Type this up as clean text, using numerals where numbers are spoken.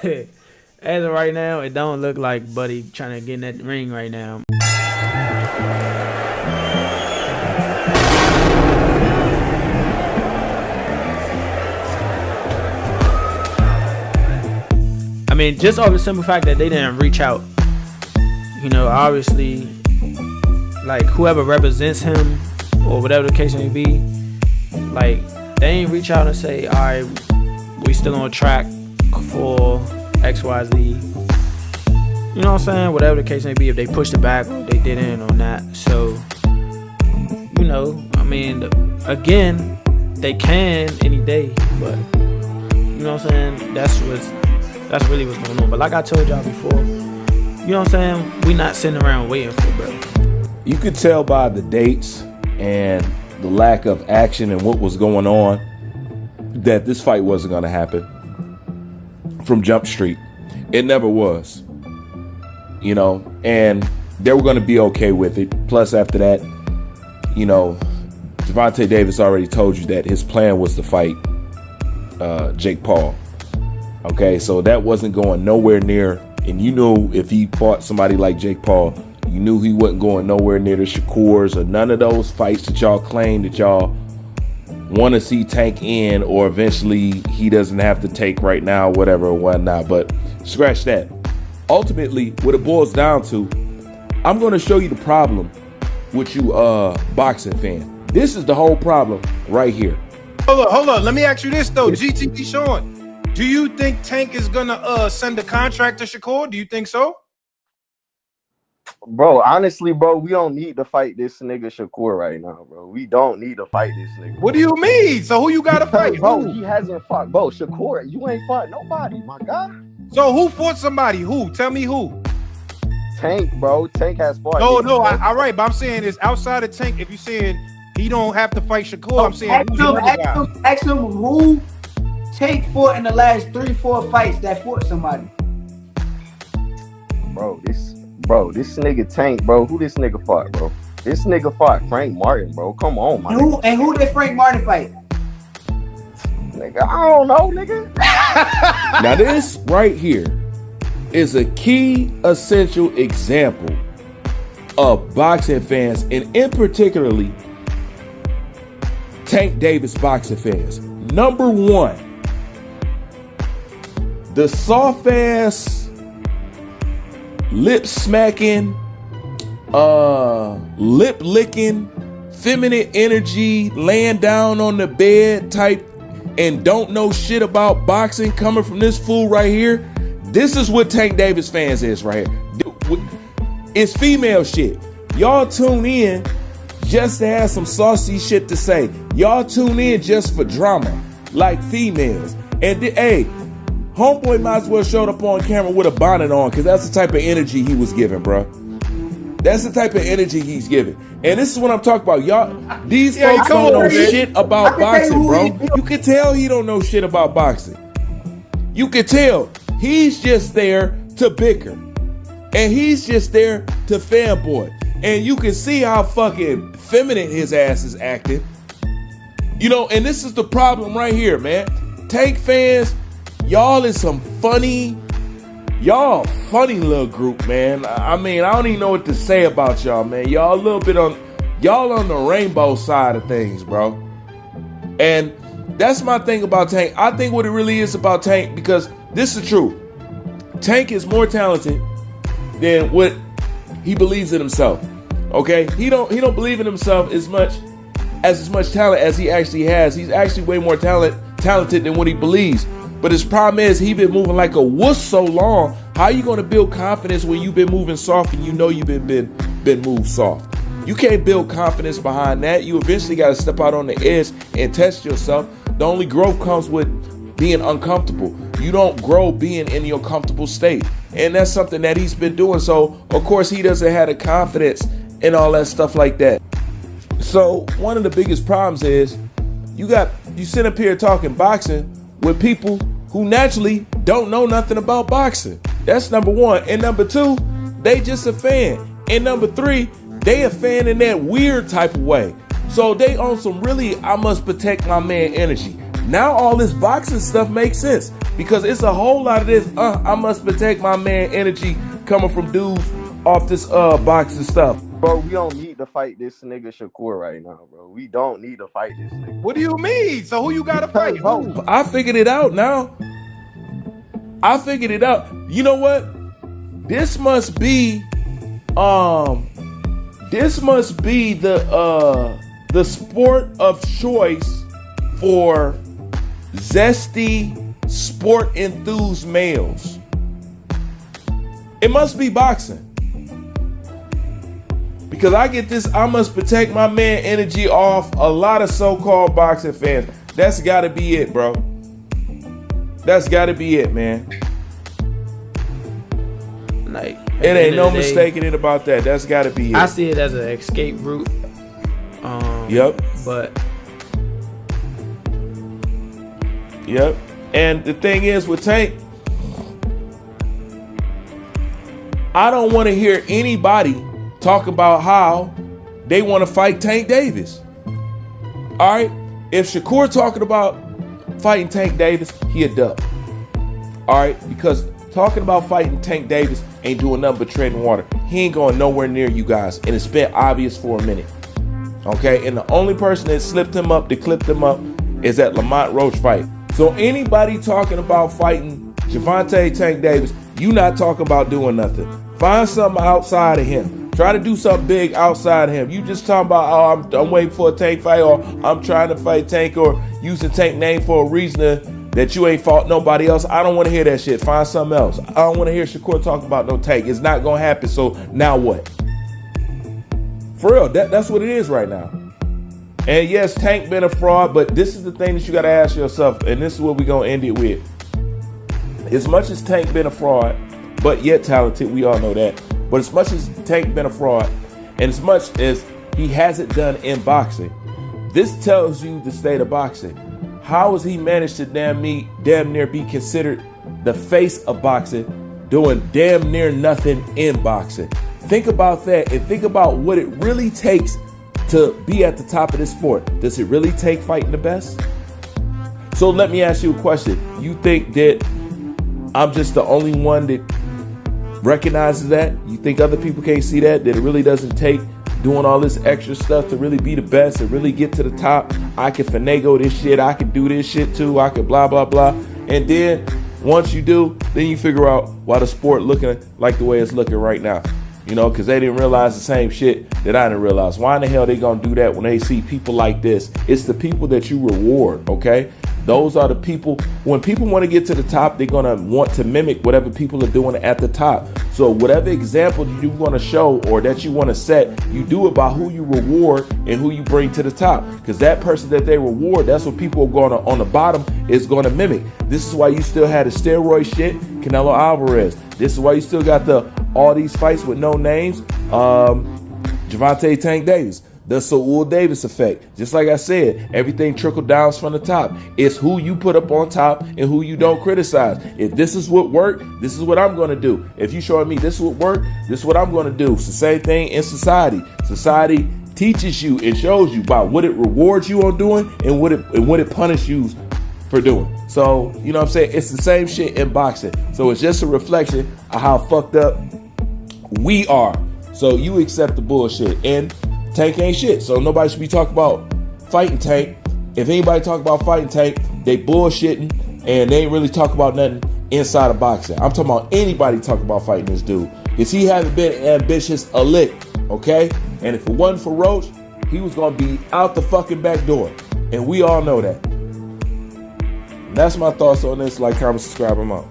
as of right now, it don't look like Buddy trying to get in that ring right now. I mean, just off the simple fact that they didn't reach out. You know, obviously, like whoever represents him or whatever the case may be, like they ain't reach out and say, all right, we still on track for XYZ. You know what I'm saying? Whatever the case may be, if they pushed it back or they didn't or not. So, you know, I mean, again, they can any day, but you know what I'm saying? That's really what's going on. But like I told y'all before, you know what I'm saying? We not sitting around waiting for bro. You could tell by the dates and the lack of action and what was going on that this fight wasn't going to happen from Jump Street. It never was, you know, and they were going to be okay with it. Plus, after that, you know, Gervonta Davis already told you that his plan was to fight Jake Paul. Okay, so that wasn't going nowhere near, and you knew if he fought somebody like Jake Paul, you knew he wasn't going nowhere near the Shakurs or none of those fights that y'all claim that y'all want to see Tank in, or eventually he doesn't have to take right now, whatever or whatnot. But scratch that. Ultimately, what it boils down to, I'm going to show you the problem with you boxing fan. This is the whole problem right here. Hold on. Let me ask you this though, GTP Sean. Do you think Tank is gonna send a contract to Shakur? Do you think so? Bro, honestly, bro, we don't need to fight this nigga Shakur right now, bro. We don't need to fight this nigga. What do you mean? So who you gotta fight? Bro, he hasn't fought. Bro, Shakur, you ain't fought nobody, my guy. So who fought somebody? Who? Tell me who. Tank, bro. Tank has fought. No, all right, but I'm saying it's outside of Tank. If you're saying he don't have to fight Shakur, I'm saying ask him who Tank fought in the last 3-4 fights that fought somebody. Bro, this nigga Tank, bro. Who this nigga fought, bro? This nigga fought Frank Martin, bro. Come on, man. Who did Frank Martin fight? Nigga, I don't know, nigga. Now this right here is a key essential example of boxing fans, and in particularly Tank Davis boxing fans. Number one, the soft ass, lip smacking, lip licking, feminine energy, laying down on the bed type, and don't know shit about boxing coming from this fool right here. This is what Tank Davis fans is right here. It's female shit. Y'all tune in just to have some saucy shit to say. Y'all tune in just for drama, like females. And hey, homeboy might as well showed up on camera with a bonnet on, because that's the type of energy he was giving, bro. That's the type of energy he's giving. And this is what I'm talking about. Y'all, these folks don't know shit about boxing, bro. You can tell he don't know shit about boxing. You can tell he's just there to bicker. And he's just there to fanboy. And you can see how fucking feminine his ass is acting. You know, and this is the problem right here, man. Tank fans, y'all is some funny little group, man. I mean, I don't even know what to say about y'all, man. Y'all a little bit on the rainbow side of things, bro. And that's my thing about Tank. I think what it really is about Tank, because this is true. Tank is more talented than what he believes in himself. Okay? He don't believe in himself as much talent as he actually has. He's actually way more talented than what he believes. But his problem is he been moving like a wuss so long. How you gonna build confidence when you've been moving soft and you know you've been moved soft? You can't build confidence behind that. You eventually gotta step out on the edge and test yourself. The only growth comes with being uncomfortable. You don't grow being in your comfortable state. And that's something that he's been doing. So of course he doesn't have the confidence and all that stuff like that. So one of the biggest problems is you sit up here talking boxing with people who naturally don't know nothing about boxing. That's number one. And number two, they just a fan. And number three, they a fan in that weird type of way. So they on some really, I must protect my man energy. Now all this boxing stuff makes sense. because it's a whole lot of this. I must protect my man energy coming from dudes off this boxing stuff. Bro, we don't need to fight this nigga Shakur right now, bro. We don't need to fight this nigga. What do you mean? So who you gotta fight? Who? I figured it out now. I figured it out. You know what? This must be the sport of choice for zesty sport enthused males. It must be boxing. Because I get this, I must protect my man energy off a lot of so-called boxing fans. That's gotta be it, bro. That's gotta be it, man. Like, it ain't no mistaking it about that. That's gotta be it. I see it as an escape route. Yep. But yep. And the thing is with Tank, I don't want to hear anybody talk about how they want to fight Tank Davis. All right? If Shakur talking about fighting Tank Davis, he a dub. All right? Because talking about fighting Tank Davis ain't doing nothing but treading water. He ain't going nowhere near you guys. And it's been obvious for a minute. Okay? And the only person that slipped him up, that clipped him up, is that Lamont Roach fight. So anybody talking about fighting Gervonta Tank Davis, you not talking about doing nothing. Find something outside of him. Try to do something big outside of him. You just talking about, oh, I'm waiting for a Tank fight, or I'm trying to fight Tank, or using Tank name for a reason that you ain't fought nobody else. I don't want to hear that shit. Find something else. I don't want to hear Shakur talk about no Tank. It's not going to happen, so now what? For real, that's what it is right now. And yes, Tank been a fraud, but this is the thing that you got to ask yourself, and this is what we're going to end it with. As much as Tank been a fraud, but yet talented, we all know that. But as much as Tank been a fraud, and as much as he hasn't done in boxing, this tells you the state of boxing. How has he managed to damn near be considered the face of boxing, doing damn near nothing in boxing? Think about that, and think about what it really takes to be at the top of this sport. Does it really take fighting the best? So let me ask you a question. You think that I'm just the only one that recognizes that? You think other people can't see that it really doesn't take doing all this extra stuff to really be the best and really get to the top? I can finagle this shit. I can do this shit too. I can blah, blah, blah. And then once you do, then you figure out why the sport looking like the way it's looking right now. You know, because they didn't realize the same shit that I didn't realize. Why in the hell they gonna do that when they see people like this? It's the people that you reward, okay? Those are the people, when people want to get to the top, they're going to want to mimic whatever people are doing at the top. So whatever example you want to show or that you want to set, you do it by who you reward and who you bring to the top. Because that person that they reward, that's what people are going to, on the bottom, is going to mimic. This is why you still had the steroid shit, Canelo Alvarez. This is why you still got all these fights with no names, Gervonta Tank Davis. The Saul Davis effect. Just like I said, everything trickle downs from the top. It's who you put up on top and who you don't criticize. If this is what worked, this is what I'm going to do. If you showing me this is what worked, this is what I'm going to do. It's the same thing in society. Society teaches you and shows you by what it rewards you on doing and what it punishes you for doing. So, you know what I'm saying? It's the same shit in boxing. So it's just a reflection of how fucked up we are. So you accept the bullshit. And Tank ain't shit, so nobody should be talking about fighting Tank. If anybody talk about fighting Tank, they bullshitting and they ain't really talk about nothing inside of boxing. I'm talking about anybody talking about fighting this dude. Because he haven't been ambitious a lick, okay? And if it wasn't for Roach, he was going to be out the fucking back door. And we all know that. And that's my thoughts on this. Like, comment, subscribe, I'm out.